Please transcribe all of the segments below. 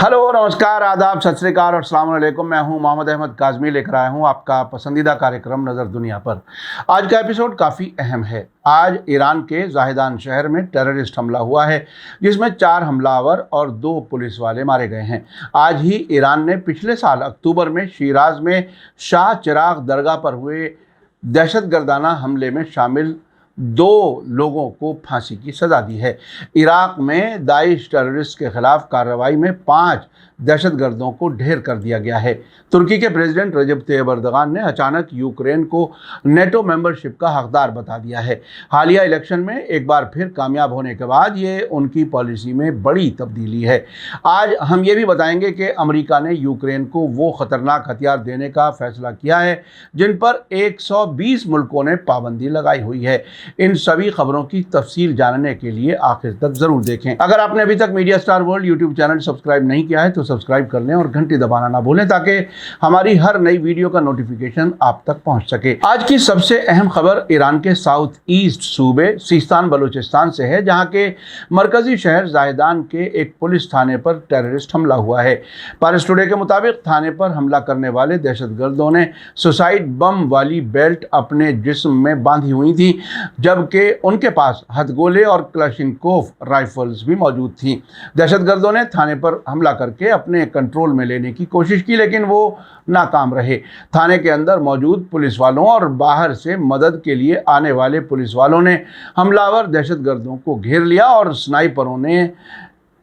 Hello, नमस्कार, आदाब, सत श्री अकाल और अस्सलाम वालेकुम। मैं हूं मोहम्मद अहमद काज़मी, लेकर आया हूं आपका पसंदीदा कार्यक्रम नज़र दुनिया पर। आज का एपिसोड काफ़ी अहम है। आज ईरान के जाहिदान शहर में टेररिस्ट हमला हुआ है, जिसमें 4 हमलावर और 2 पुलिस वाले मारे गए हैं। आज ही ईरान ने पिछले साल अक्टूबर में शिराज में शाह चिराग दरगाह पर हुए दहशतगर्दाना हमले में शामिल 2 लोगों को फांसी की सज़ा दी है। इराक में दाइश टेररिस्ट के खिलाफ कार्रवाई में 5 दहशतगर्दों को ढेर कर दिया गया है। तुर्की के प्रेसिडेंट रजब तैयब एर्दोगान ने अचानक यूक्रेन को नेटो मेंबरशिप का हकदार बता दिया है। हालिया इलेक्शन में एक बार फिर कामयाब होने के बाद ये उनकी पॉलिसी में बड़ी तब्दीली है। आज हम ये भी बताएंगे कि अमेरिका ने यूक्रेन को वो खतरनाक हथियार देने का फैसला किया है जिन पर 120 मुल्कों ने पाबंदी लगाई हुई है। इन सभी खबरों की तफसील जानने के लिए आखिर तक जरूर देखें। अगर आपने अभी तक media star world YouTube channel subscribe नहीं किया है तो सब्सक्राइब कर लें और घंटी दबाना ना भूलें ताकि हमारी हर नई वीडियो का नोटिफिकेशन आप तक पहुंच सके। आज की सबसे अहम खबर ईरान के साउथ ईस्ट सूबे सिस्तान बलूचिस्तान से है, जहां के मरकजी शहर जाहिदान के एक पुलिस थाने पर टेररिस्ट हमला हुआ है। पारस टुडे के मुताबिक थाने पर हमला करने वाले दहशतगर्दों ने सुसाइड बम वाली बेल्ट अपने जिस्म में बांधी हुई थी, जबकि उनके पास हथगोले और क्लाशिनकोव राइफल्स भी मौजूद थी। दहशतगर्दों ने थाने पर हमला करके अपने कंट्रोल में लेने की कोशिश की, लेकिन वो नाकाम रहे। थाने के अंदर मौजूद पुलिस वालों और बाहर से मदद के लिए आने वाले पुलिस वालों ने हमलावर दहशतगर्दों को घेर लिया और स्नाइपरों ने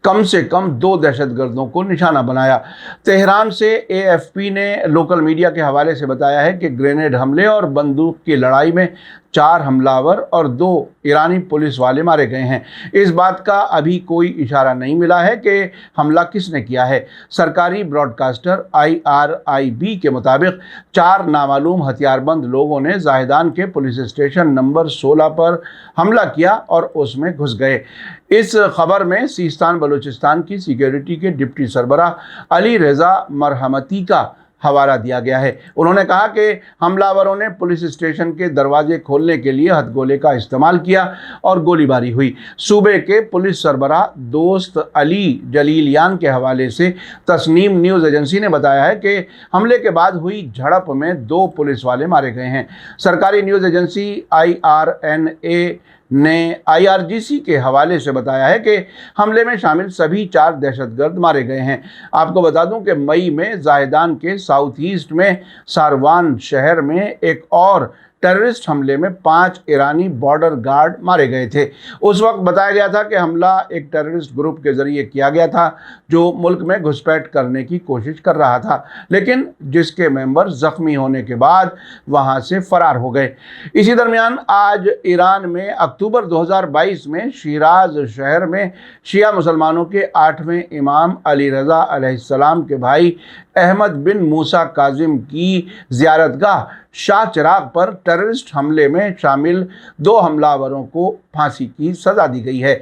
कम से कम 2 दहशतगर्दों को निशाना बनाया। तेहरान से AFP ने लोकल मीडिया के हवाले से बताया है कि ग्रेनेड हमले और बंदूक की लड़ाई में 4 हमलावर और 2 ईरानी पुलिस वाले मारे गए हैं। इस बात का अभी कोई इशारा नहीं मिला है कि हमला किसने किया है। सरकारी ब्रॉडकास्टर IRIB के मुताबिक 4 नामालूम हथियारबंद लोगों ने जाहिदान के पुलिस स्टेशन नंबर 16 पर हमला किया और उसमें घुस गए। इस खबर में सिस्तान बलूचिस्तान की सिक्योरिटी के डिप्टी सरबराह अली रज़ा मरहमती का हवाला दिया गया है। उन्होंने कहा कि हमलावरों ने पुलिस स्टेशन के दरवाजे खोलने के लिए हथगोले का इस्तेमाल किया और गोलीबारी हुई। सूबे के पुलिस सरबराह दोस्त अली जलीलियान के हवाले से तस्नीम न्यूज़ एजेंसी ने बताया है कि हमले के बाद हुई झड़प में 2 पुलिस वाले मारे गए हैं। सरकारी न्यूज़ एजेंसी IRNA ने IRGC के हवाले से बताया है कि हमले में शामिल सभी 4 दहशतगर्द मारे गए हैं। आपको बता दूं कि मई में जाहिदान के साउथ ईस्ट में सारवान शहर में एक और टेररिस्ट हमले में 5 ईरानी बॉर्डर गार्ड मारे गए थे। उस वक्त बताया गया था कि हमला एक टेररिस्ट ग्रुप के ज़रिए किया गया था जो मुल्क में घुसपैठ करने की कोशिश कर रहा था, लेकिन जिसके मेंबर ज़ख्मी होने के बाद वहां से फरार हो गए। इसी दरमियान आज ईरान में अक्टूबर 2022 में शिराज शहर में शिया मुसलमानों के 8वें इमाम अली रज़ा अलैहिस्सलाम के भाई अहमद बिन मूसा काजिम की ज़ियारतगाह शाह चिराग पर टेररिस्ट हमले में शामिल 2 हमलावरों को फांसी की सज़ा दी गई है।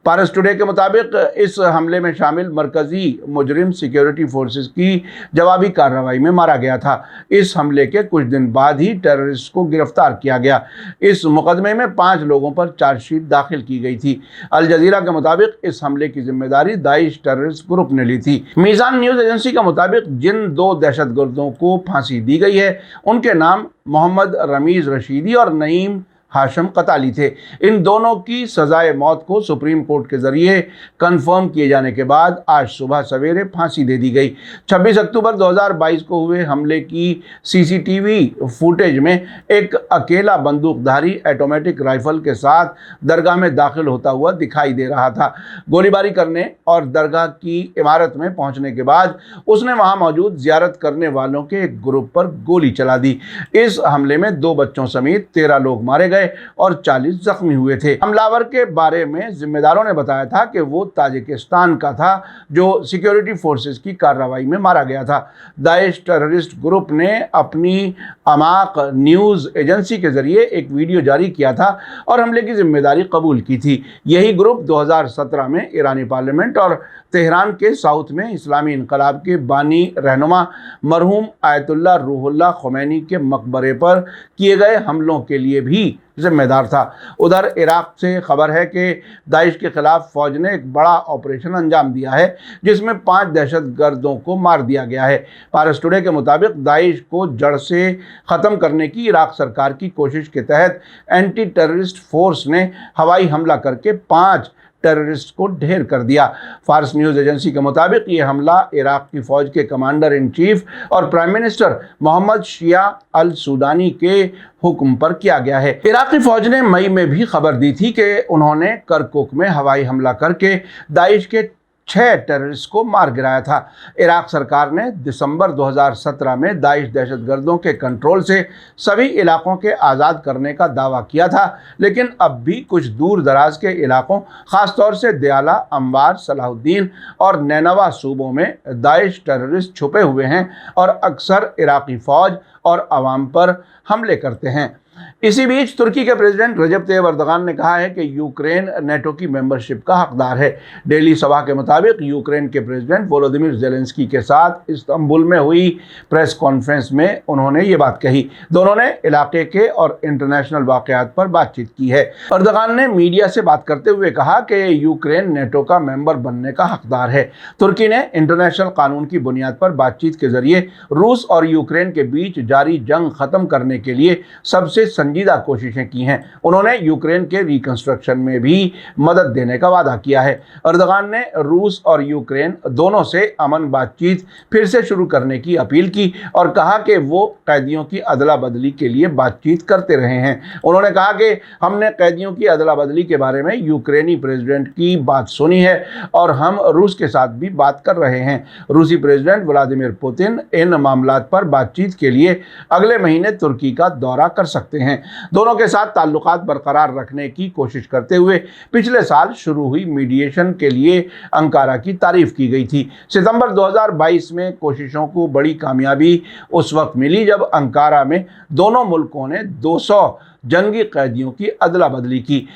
पारस टुडे के मुताबिक इस हमले में शामिल मरकजी मुजरिम सिक्योरिटी फोर्सेस की जवाबी कार्रवाई में मारा गया था। इस हमले के कुछ दिन बाद ही टेररिस्ट को गिरफ्तार किया गया। इस मुकदमे में 5 लोगों पर चार्जशीट दाखिल की गई थी। अल जजीरा के मुताबिक इस हमले की जिम्मेदारी दाइश टेररिस्ट ग्रुप ने ली थी। मीज़ान न्यूज़ एजेंसी के मुताबिक जिन 2 दहशतगर्दों को फांसी दी गई है उनके नाम मोहम्मद रमीज़ रशीदी और नईम हाशम कताली थे। इन दोनों की सजाए मौत को सुप्रीम कोर्ट के जरिए कंफर्म किए जाने के बाद आज सुबह सवेरे फांसी दे दी गई। 26 अक्टूबर 2022 को हुए हमले की CCTV फुटेज में एक अकेला बंदूकधारी ऑटोमेटिक राइफल के साथ दरगाह में दाखिल होता हुआ दिखाई दे रहा था। गोलीबारी करने और दरगाह की इमारत में पहुंचने के बाद उसने वहां मौजूद जियारत करने वालों के एक ग्रुप पर गोली चला दी। इस हमले में 2 बच्चों समेत 13 लोग मारे गए और 40 जख्मी हुए थे। हमलावर के बारे में जिम्मेदारों ने बताया था कि वो ताजिकिस्तान का था जो सिक्योरिटी फोर्सेस की कार्रवाई में मारा गया था। दाइश टेररिस्ट ग्रुप ने अपनी अमाक न्यूज़ एजेंसी के जरिए एक वीडियो जारी किया था और हमले की जिम्मेदारी कबूल की थी। यही ग्रुप 2017 में ईरानी पार्लियामेंट और तेहरान के साउथ में इस्लामी इनकलाब के बानी रहनुमा मरहूम आयतुल्लाह रूहुल्लाह खुमैनी के मकबरे पर किए गए हमलों के लिए भी जिम्मेदार था। उधर इराक से खबर है कि दाइश के खिलाफ फौज ने एक बड़ा ऑपरेशन अंजाम दिया है जिसमें 5 दहशतगर्दों को मार दिया गया है। पारस टुडे के मुताबिक दाइश को जड़ से ख़त्म करने की इराक सरकार की कोशिश के तहत एंटी टेररिस्ट फोर्स ने हवाई हमला करके 5 टेररिस्ट को ढेर कर दिया। फार्स न्यूज़ एजेंसी के मुताबिक ये हमला इराक की फौज के कमांडर इन चीफ और प्राइम मिनिस्टर मोहम्मद शिया अल सुडानी के हुक्म पर किया गया है। इराकी फौज ने मई में भी खबर दी थी कि उन्होंने करकुक में हवाई हमला करके दाइश के 6 टेररिस्ट को मार गिराया था। इराक सरकार ने दिसंबर 2017 में दाइश दहशतगर्दों के कंट्रोल से सभी इलाकों के आज़ाद करने का दावा किया था, लेकिन अब भी कुछ दूर दराज के इलाकों, ख़ासतौर से दयाला, अंबार, सलाहुद्दीन और नैनवा सूबों में दाइश टेररिस्ट छुपे हुए हैं और अक्सर इराकी फ़ौज और आवाम पर हमले करते हैं। इसी बीच तुर्की के प्रेसिडेंट रजब तैयब अर्दगान ने कहा है कि यूक्रेन नेटो की मेंबरशिप का हकदार है। डेली सभा के मुताबिक यूक्रेन के प्रेसिडेंट वोलोदिमिर ज़ेलेंस्की के साथ इस्तांबुल में हुई प्रेस कॉन्फ्रेंस में उन्होंने ये बात कही। दोनों ने इलाके के और इंटरनेशनल वाक़यात पर बातचीत की है। अर्दगान ने मीडिया से बात करते हुए कहा कि यूक्रेन नेटो का मेंबर बनने का हकदार है। तुर्की ने इंटरनेशनल कानून की बुनियाद पर बातचीत के जरिए रूस और यूक्रेन के बीच जारी जंग खत्म करने के लिए सबसे संजीदा कोशिशें की हैं। उन्होंने यूक्रेन के रिकंस्ट्रक्शन में भी मदद देने का वादा किया है। अर्दगान ने रूस और यूक्रेन दोनों से अमन बातचीत फिर से शुरू करने की अपील की और कहा कि वो कैदियों की अदला बदली के लिए बातचीत करते रहे हैं। उन्होंने कहा कि हमने कैदियों की अदला बदली के बारे में यूक्रेनी प्रेसिडेंट की बात सुनी है और हम रूस के साथ भी बात कर रहे हैं। रूसी प्रेसिडेंट व्लादिमीर पुतिन इन मामलात पर बातचीत के लिए अगले महीने तुर्की का दौरा कर सकते हैं। दोनों के साथ ताल्लुकात बरकरार रखने की कोशिश करते हुए पिछले साल शुरू हुई मीडिएशन के लिए अंकारा की तारीफ की गई थी। सितंबर 2022 में कोशिशों को बड़ी कामयाबी उस वक्त मिली जब अंकारा में दोनों मुल्कों ने 200 जंगी कैदियों की अदला बदली की।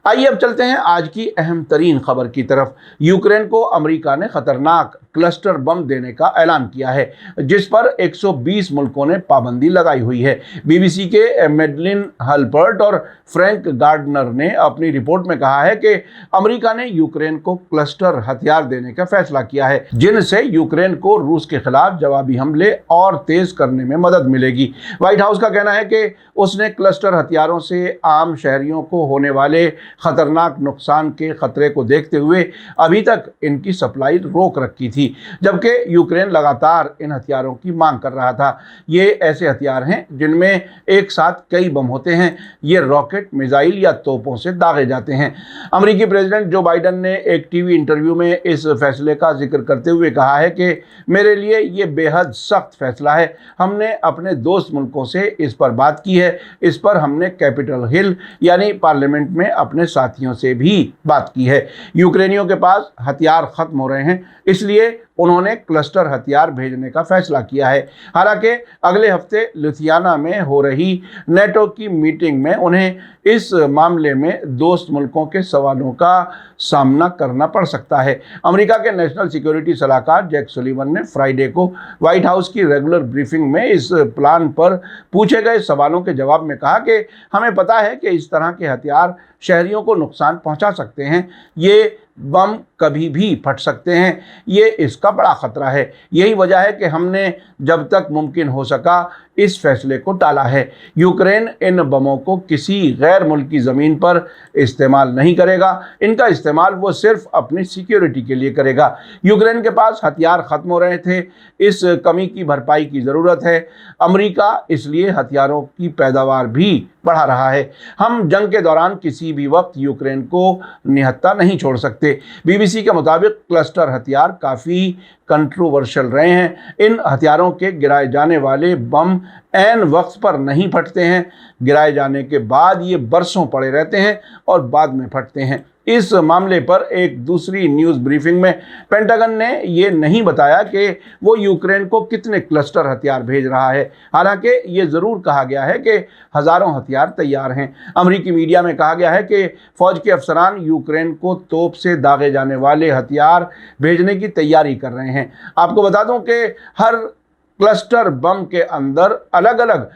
आइए अब चलते हैं आज की अहम तरीन खबर की तरफ। यूक्रेन को अमेरिका ने खतरनाक क्लस्टर बम देने का ऐलान किया है जिस पर 120 मुल्कों ने पाबंदी लगाई हुई है। बीबीसी के मेडलिन हल्पर्ट और फ्रैंक गार्डनर ने अपनी रिपोर्ट में कहा है कि अमेरिका ने यूक्रेन को क्लस्टर हथियार देने का फैसला किया है जिनसे यूक्रेन को रूस के खिलाफ जवाबी हमले और तेज करने में मदद मिलेगी। व्हाइट हाउस का कहना है कि उसने क्लस्टर हथियारों से आम शहरियों को होने वाले खतरनाक नुकसान के खतरे को देखते हुए अभी तक इनकी सप्लाई रोक रखी थी, जबकि यूक्रेन लगातार इन हथियारों की मांग कर रहा था। ये ऐसे हथियार हैं जिनमें एक साथ कई बम होते हैं। ये रॉकेट, मिसाइल या तोपों से दागे जाते हैं। अमेरिकी प्रेसिडेंट जो बाइडन ने एक टीवी इंटरव्यू में इस फैसले का जिक्र करते हुए कहा है कि मेरे लिए ये बेहद सख्त फैसला है। हमने अपने दोस्त मुल्कों से इस पर बात की है। इस पर हमने कैपिटल हिल यानी पार्लियामेंट में अपने साथियों से भी बात की है। यूक्रेनियों के पास हथियार खत्म हो रहे हैं, इसलिए उन्होंने क्लस्टर हथियार भेजने का फैसला किया है। हालांकि अगले हफ्ते लुधियाना में हो रही नेटो की मीटिंग में उन्हें इस मामले में दोस्त मुल्कों के सवालों का सामना करना पड़ सकता है। अमेरिका के नेशनल सिक्योरिटी सलाहकार जैक सुलिवन ने फ्राइडे को व्हाइट हाउस की रेगुलर ब्रीफिंग में इस प्लान पर पूछे गए सवालों के जवाब में कहा कि हमें पता है कि इस तरह के हथियार शहरियों को नुकसान पहुंचा सकते हैं। ये बम कभी भी फट सकते हैं। ये इसका बड़ा खतरा है। यही वजह है कि हमने जब तक मुमकिन हो सका इस फैसले को टाला है। यूक्रेन इन बमों को किसी गैर मुल्की ज़मीन पर इस्तेमाल नहीं करेगा। इनका इस्तेमाल वो सिर्फ अपनी सिक्योरिटी के लिए करेगा। यूक्रेन के पास हथियार ख़त्म हो रहे थे। इस कमी की भरपाई की ज़रूरत है। अमेरिका इसलिए हथियारों की पैदावार भी बढ़ा रहा है। हम जंग के दौरान किसी भी वक्त यूक्रेन को निहत्था नहीं छोड़ सकते। बीबीसी के मुताबिक क्लस्टर हथियार काफ़ी कंट्रोवर्शियल रहे हैं। इन हथियारों के गिराए जाने वाले बम ऐन वक्त पर नहीं फटते हैं। गिराए जाने के बाद ये बरसों पड़े रहते हैं और बाद में फटते हैं। इस मामले पर एक दूसरी न्यूज़ ब्रीफिंग में पेंटागन ने ये नहीं बताया कि वो यूक्रेन को कितने क्लस्टर हथियार भेज रहा है। हालांकि ये ज़रूर कहा गया है कि हज़ारों हथियार तैयार हैं। अमेरिकी मीडिया में कहा गया है कि फ़ौज के अफसरान यूक्रेन को तोप से दागे जाने वाले हथियार भेजने की तैयारी कर रहे हैं। आपको बता दूं कि हर क्लस्टर बम के अंदर अलग अलग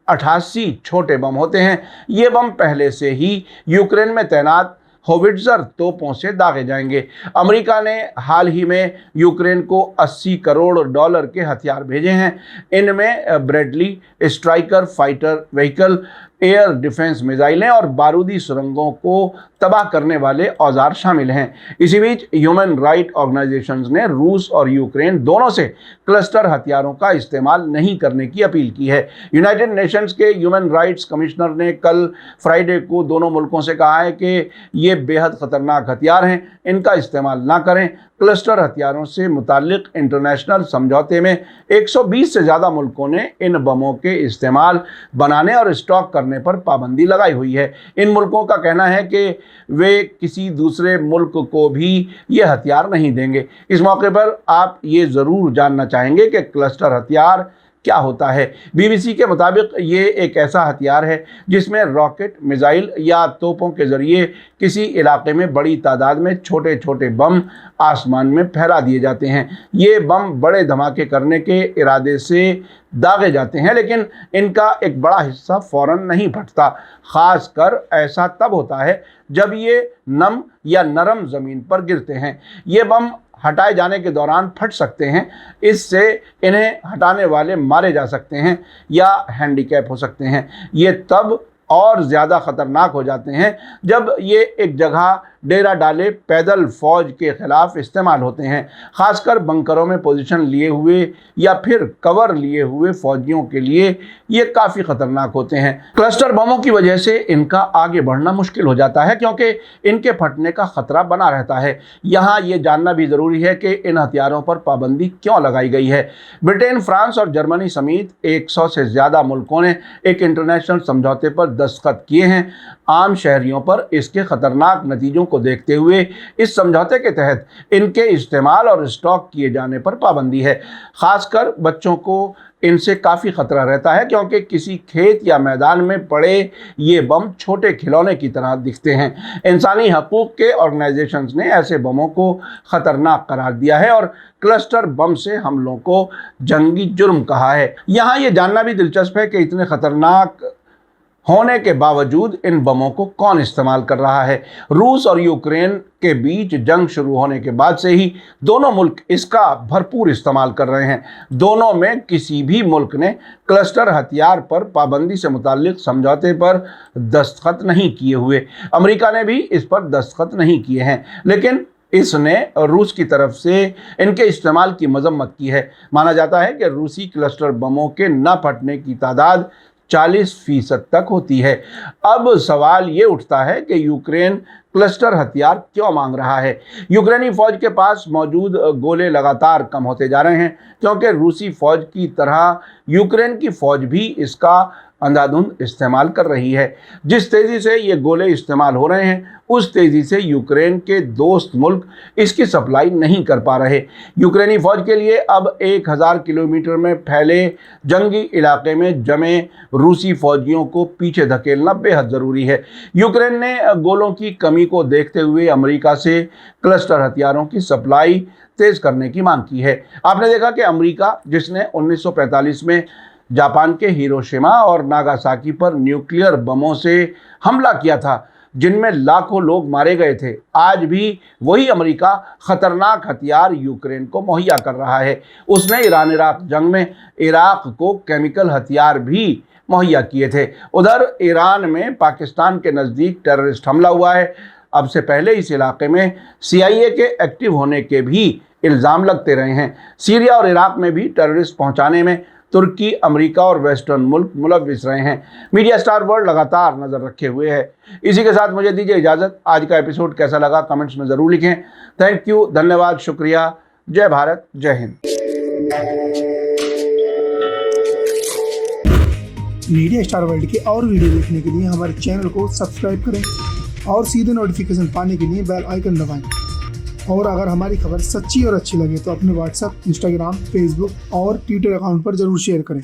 88 छोटे बम होते हैं। ये बम पहले से ही यूक्रेन में तैनात होविट्जर तोपों से दागे जाएंगे। अमेरिका ने हाल ही में यूक्रेन को $80 करोड़ के हथियार भेजे हैं। इनमें Bradley striker fighter vehicle, air defence मिसाइलें और बारूदी सुरंगों को तबाह करने वाले औजार शामिल हैं। इसी बीच ह्यूमन राइट ऑर्गेनाइजेशंस ने रूस और यूक्रेन दोनों से क्लस्टर हथियारों का इस्तेमाल नहीं करने की अपील की है। यूनाइटेड नेशंस के ह्यूमन राइट्स कमिश्नर ने कल फ्राइडे को दोनों मुल्कों से कहा है कि ये बेहद खतरनाक हथियार हैं, इनका इस्तेमाल ना करें। क्लस्टर हथियारों से मुताल्लिक इंटरनेशनल समझौते में 120 से ज़्यादा मुल्कों ने इन बमों के इस्तेमाल, बनाने और स्टॉक करने पर पाबंदी लगाई हुई है। इन मुल्कों का कहना है कि वे किसी दूसरे मुल्क को भी ये हथियार नहीं देंगे। इस मौके पर आप ये ज़रूर जानना चाहेंगे कि क्लस्टर हथियार क्या होता है। बीबीसी के मुताबिक ये एक ऐसा हथियार है जिसमें रॉकेट, मिसाइल या तोपों के ज़रिए किसी इलाके में बड़ी तादाद में छोटे छोटे बम आसमान में फैला दिए जाते हैं। ये बम बड़े धमाके करने के इरादे से दागे जाते हैं, लेकिन इनका एक बड़ा हिस्सा फ़ौरन नहीं फटता। ख़ास कर ऐसा तब होता है जब ये नम या नरम ज़मीन पर गिरते हैं। ये बम हटाए जाने के दौरान फट सकते हैं। इससे इन्हें हटाने वाले मारे जा सकते हैं या हैंडीकैप हो सकते हैं। ये तब और ज़्यादा ख़तरनाक हो जाते हैं जब ये एक जगह डेरा डाले पैदल फ़ौज के ख़िलाफ़ इस्तेमाल होते हैं, ख़ासकर बंकरों में पोजीशन लिए हुए या फिर कवर लिए हुए फ़ौजियों के लिए ये काफ़ी ख़तरनाक होते हैं। क्लस्टर बमों की वजह से इनका आगे बढ़ना मुश्किल हो जाता है क्योंकि इनके फटने का ख़तरा बना रहता है। यहाँ ये जानना भी ज़रूरी है कि इन हथियारों पर पाबंदी क्यों लगाई गई है। ब्रिटेन, फ्रांस और जर्मनी समेत 100 से ज़्यादा मुल्कों ने एक इंटरनेशनल समझौते पर दस्तखत किए हैं। आम शहरियों पर इसके ख़तरनाक नतीजों को देखते हुए इस समझौते के तहत इनके इस्तेमाल और स्टॉक किए जाने पर पाबंदी है। ख़ासकर बच्चों को इनसे काफ़ी ख़तरा रहता है क्योंकि किसी खेत या मैदान में पड़े ये बम छोटे खिलौने की तरह दिखते हैं। इंसानी हकूक़ के ऑर्गेनाइजेशंस ने ऐसे बमों को ख़तरनाक करार दिया है और क्लस्टर बम से हमलों को जंगी जुर्म कहा है। यहाँ ये जानना भी दिलचस्प है कि इतने ख़तरनाक होने के बावजूद इन बमों को कौन इस्तेमाल कर रहा है। रूस और यूक्रेन के बीच जंग शुरू होने के बाद से ही दोनों मुल्क इसका भरपूर इस्तेमाल कर रहे हैं। दोनों में किसी भी मुल्क ने क्लस्टर हथियार पर पाबंदी से मुताल्लिक समझौते पर दस्तखत नहीं किए हुए। अमेरिका ने भी इस पर दस्तखत नहीं किए हैं, लेकिन इसने रूस की तरफ से इनके इस्तेमाल की मजम्मत की है। माना जाता है कि रूसी क्लस्टर बमों के न फटने की तादाद 40% तक होती है। अब सवाल ये उठता है कि यूक्रेन क्लस्टर हथियार क्यों मांग रहा है। यूक्रेनी फ़ौज के पास मौजूद गोले लगातार कम होते जा रहे हैं क्योंकि रूसी फ़ौज की तरह यूक्रेन की फ़ौज भी इसका अंधाधुंध इस्तेमाल कर रही है। जिस तेज़ी से ये गोले इस्तेमाल हो रहे हैं उस तेज़ी से यूक्रेन के दोस्त मुल्क इसकी सप्लाई नहीं कर पा रहे। यूक्रेनी फ़ौज के लिए अब 1000 किलोमीटर में फैले जंगी इलाके में जमे रूसी फ़ौजियों को पीछे धकेलना बेहद ज़रूरी है। यूक्रेन ने गोलों की कमी को देखते हुए अमेरिका से क्लस्टर हथियारों की सप्लाई तेज़ करने की मांग की है। आपने देखा कि अमेरिका, जिसने 1945 में जापान के हिरोशिमा और नागासाकी पर न्यूक्लियर बमों से हमला किया था जिनमें लाखों लोग मारे गए थे, आज भी वही अमेरिका ख़तरनाक हथियार यूक्रेन को मुहैया कर रहा है। उसने ईरान इराक जंग में इराक को केमिकल हथियार भी मुहैया किए थे। उधर ईरान में पाकिस्तान के नज़दीक टेररिस्ट हमला हुआ है। अब से पहले इस इलाके में CIA के एक्टिव होने के भी इल्ज़ाम लगते रहे हैं। सीरिया और इराक में भी टेररिस्ट पहुंचाने में तुर्की, अमेरिका और वेस्टर्न मुल्क मुलव्विस रहे हैं। मीडिया स्टार वर्ल्ड लगातार नज़र रखे हुए है। इसी के साथ मुझे दीजिए इजाज़त। आज का एपिसोड कैसा लगा कमेंट्स में ज़रूर लिखें। थैंक यू, धन्यवाद, शुक्रिया। जय भारत, जय हिंद। मीडिया स्टार वर्ल्ड के और वीडियो देखने के लिए हमारे चैनल को सब्सक्राइब करें और सीधे नोटिफिकेशन पाने के लिए बेल आइकन दबाएं। और अगर हमारी खबर सच्ची और अच्छी लगे तो अपने व्हाट्सएप, इंस्टाग्राम, फेसबुक और ट्विटर अकाउंट पर ज़रूर शेयर करें।